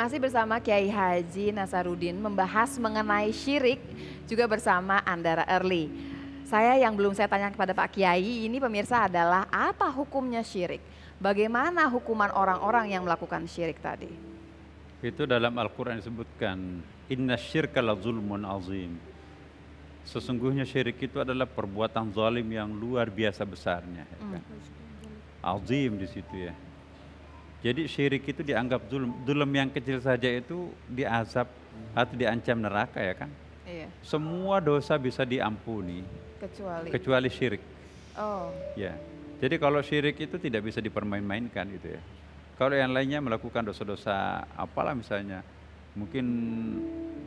masih bersama Kiai Haji Nasaruddin membahas mengenai syirik juga bersama Andara Early. Saya yang belum saya tanya kepada Pak Kiai ini pemirsa adalah apa hukumnya syirik? Bagaimana hukuman orang-orang yang melakukan syirik tadi? Itu dalam Al-Quran disebutkan, inna syirka la zulmun azim. Sesungguhnya syirik itu adalah perbuatan zalim yang luar biasa besarnya. Kan? Azim di situ ya. Jadi syirik itu dianggap zulm. Zulm yang kecil saja itu diazab atau diancam neraka ya kan. Iya. Semua dosa bisa diampuni kecuali syirik. Oh. Ya. Jadi kalau syirik itu tidak bisa dipermain-mainkan gitu ya. Kalau yang lainnya melakukan dosa-dosa apalah misalnya, mungkin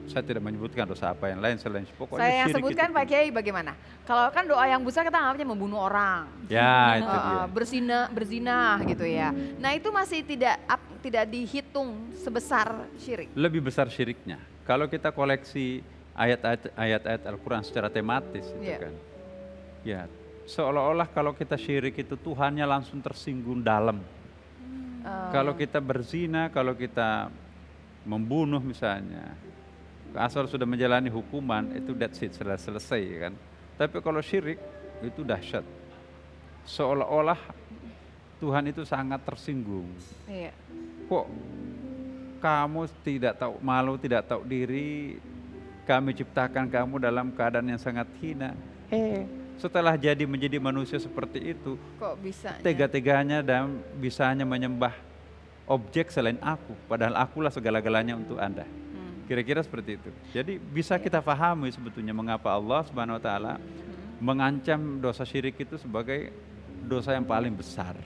saya tidak menyebutkan dosa apa yang lain selain pokoknya saya yang syirik sebutkan itu. Pak Kiai bagaimana? Kalau kan doa yang besar kita anggapnya membunuh orang. Ya itu dia. Berzinah gitu ya. Nah itu masih tidak dihitung sebesar syirik. Lebih besar syiriknya. Kalau kita koleksi ayat-ayat Al-Quran secara tematis itu kan. Ya, seolah-olah kalau kita syirik itu Tuhannya langsung tersinggung dalam. Kalau kita berzina, kalau kita membunuh misalnya, asal sudah menjalani hukuman itu that's it, selesai kan. Tapi kalau syirik itu dahsyat. Seolah-olah Tuhan itu sangat tersinggung. Iya. Kok kamu tidak tahu malu, tidak tahu diri, kami ciptakan kamu dalam keadaan yang sangat hina. Setelah jadi menjadi manusia seperti itu, kok bisa? Tega-teganya dan bisanya menyembah objek selain aku, padahal akulah segala-galanya untuk Anda. Kira-kira seperti itu. Jadi bisa kita pahami sebetulnya mengapa Allah Subhanahu Wa Taala mengancam dosa syirik itu sebagai dosa yang paling besar.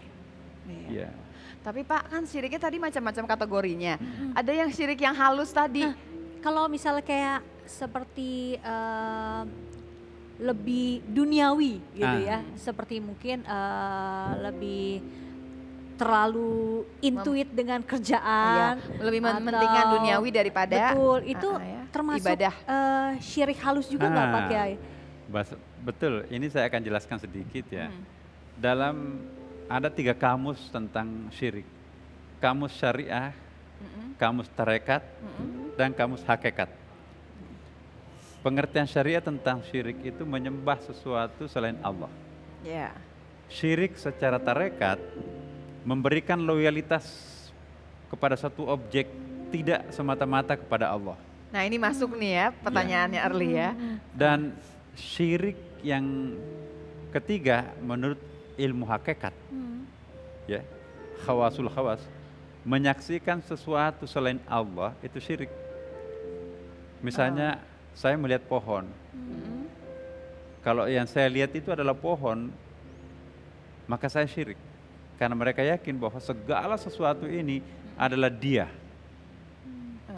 Iya. Tapi Pak kan syiriknya tadi macam-macam kategorinya. Ada yang syirik yang halus tadi. Nah, kalau misalnya kayak seperti lebih duniawi gitu ya, seperti mungkin lebih terlalu intuit dengan kerjaan, lebih mementingkan duniawi daripada itu termasuk ibadah. Syirik halus juga nggak Pak Kiai? Betul, ini saya akan jelaskan sedikit ya. Dalam ada 3 kamus tentang syirik, kamus syariah, kamus tarekat, dan kamus hakikat. Pengertian syariah tentang syirik itu menyembah sesuatu selain Allah. Syirik secara tarekat memberikan loyalitas kepada satu objek, tidak semata-mata kepada Allah. Nah ini masuk nih ya pertanyaannya Early ya. Dan syirik yang ketiga menurut ilmu hakikat, ya, khawasul khawas, menyaksikan sesuatu selain Allah itu syirik. Misalnya saya melihat pohon, kalau yang saya lihat itu adalah pohon, maka saya syirik. Karena mereka yakin bahwa segala sesuatu ini adalah dia.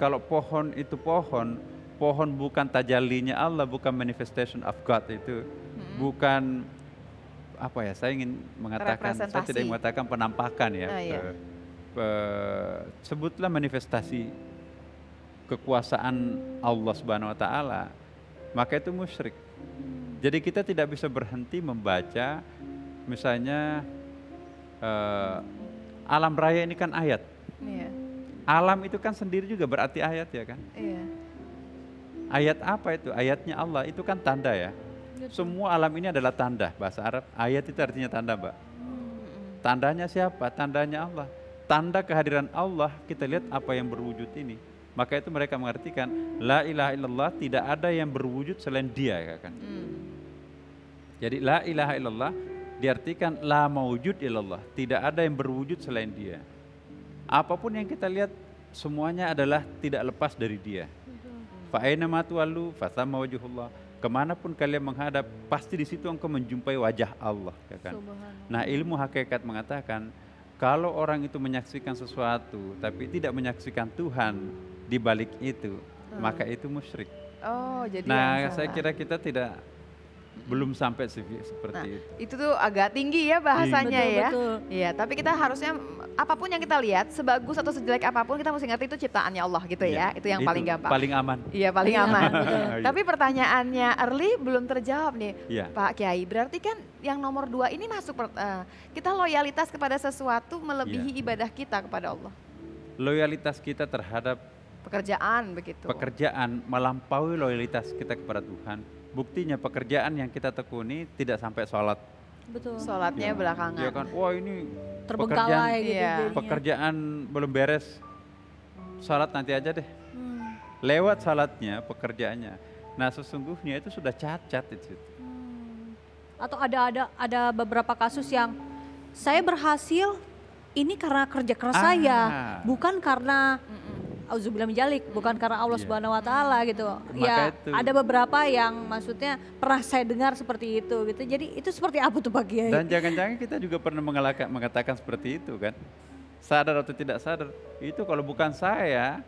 Kalau pohon itu pohon bukan tajallinya Allah, bukan manifestation of God itu, bukan apa ya, saya ingin mengatakan, saya tidak ingin mengatakan penampakan ya. Sebutlah manifestasi kekuasaan Allah Subhanahu Wa Taala, maka itu musyrik. Jadi kita tidak bisa berhenti membaca, misalnya alam raya ini kan ayat. Alam itu kan sendiri juga berarti ayat ya kan. Ayat apa itu? Ayatnya Allah itu kan tanda ya. Semua alam ini adalah tanda. Bahasa Arab ayat itu artinya tanda, Mbak. Tandanya siapa? Tandanya Allah. Tanda kehadiran Allah, kita lihat apa yang berwujud ini. Maka itu mereka mengartikan la ilaha illallah, tidak ada yang berwujud selain dia ya kan. Jadi la ilaha illallah diartikan la maujud illallah, tidak ada yang berwujud selain dia. Apapun yang kita lihat semuanya adalah tidak lepas dari dia. Fa aina ma tuwallu fathamma wajhullah. Kemanapun kalian menghadap, pasti di situ engkau menjumpai wajah Allah ya kan. Nah, ilmu hakikat mengatakan kalau orang itu menyaksikan sesuatu tapi tidak menyaksikan Tuhan di balik itu, maka itu musyrik. Jadi saya kira kita belum sampai seperti itu. Itu tuh agak tinggi ya bahasanya ya. Betul. Iya, tapi kita harusnya apapun yang kita lihat, sebagus atau sejelek apapun kita mesti ngerti itu ciptaannya Allah gitu ya. Itu yang paling gampang. Paling aman. Iya, paling aman. Tapi pertanyaannya Early belum terjawab nih, Pak Kiai. Berarti kan yang nomor 2 ini masuk kita loyalitas kepada sesuatu melebihi ibadah kita kepada Allah. loyalitas kita terhadap pekerjaan begitu. Pekerjaan melampaui loyalitas kita kepada Tuhan. Buktinya pekerjaan yang kita tekuni tidak sampai sholat. Betul. Sholatnya belakangan. Ya kan, wah ini Terbengkalai gitu iya. jadinya. pekerjaan belum beres, sholat nanti aja deh. Lewat sholatnya, pekerjaannya. Nah sesungguhnya itu sudah cacat itu. Atau ada beberapa kasus yang saya berhasil ini karena kerja keras saya, bukan karena auzubillah min dzalik, bukan karena Allah Subhanahu wa taala gitu. Ya, itu. Ada beberapa yang maksudnya pernah saya dengar seperti itu gitu. Jadi itu seperti apa tuh Pak Kiai? Dan jangan-jangan kita juga pernah mengatakan seperti itu kan. Sadar atau tidak sadar, itu kalau bukan saya,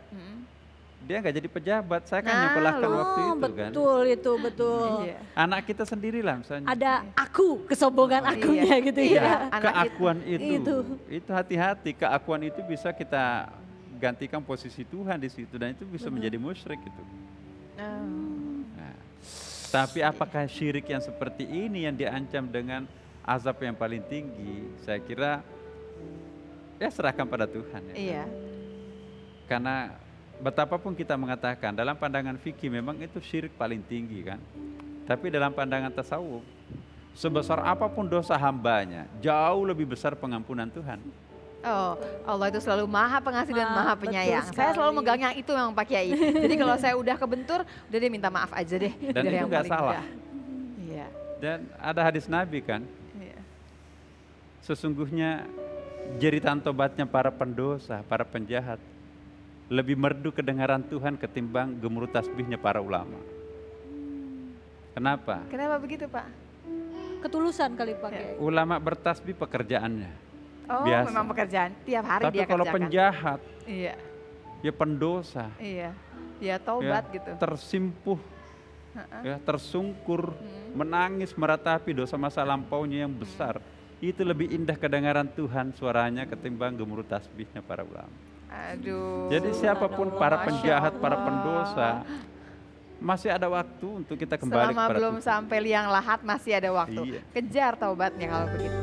dia nggak jadi pejabat, saya kan yang pelakon waktu itu kan. Betul itu, betul. Iya. Anak kita sendirilah misalnya. Ada aku, kesombongan akunya gitu ya. Keakuan itu hati-hati, keakuan itu bisa kita gantikan posisi Tuhan di situ dan itu bisa menjadi musyrik gitu. Nah, tapi apakah syirik yang seperti ini yang diancam dengan azab yang paling tinggi? Saya kira ya serahkan pada Tuhan ya. Iya. Karena betapapun kita mengatakan dalam pandangan fikih memang itu syirik paling tinggi kan. Tapi dalam pandangan tasawuf, sebesar apapun dosa hambanya, jauh lebih besar pengampunan Tuhan. Oh, Allah itu selalu maha pengasih dan maha penyayang. Saya selalu megang yang itu memang Pak Kiai. Jadi kalau saya udah kebentur, udah dia minta maaf aja deh. Dan itu nggak salah. Iya. Dan ada hadis Nabi kan. Iya. Sesungguhnya jeritan tobatnya para pendosa, para penjahat, lebih merdu kedengaran Tuhan ketimbang gemuruh tasbihnya para ulama. Kenapa? Kenapa begitu Pak? Ketulusan kali Pak Kiai. Ulama bertasbih pekerjaannya. Oh, biasa. Memang pekerjaan tiap hari tapi dia kerjakan. Tapi kalau penjahat, iya. Ya pendosa, iya. Dia taubat ya, gitu. Tersimpuh, ya, tersungkur, menangis, meratapi dosa masa lampaunya yang besar. Itu lebih indah kedengaran Tuhan suaranya ketimbang gemuruh tasbihnya para ulama. Aduh. Jadi siapapun para penjahat, para pendosa, masih ada waktu untuk kita kembali kepada Tuhan. Selama belum Tuhan. Sampai liang lahat masih ada waktu. Iya. Kejar taubatnya kalau begitu.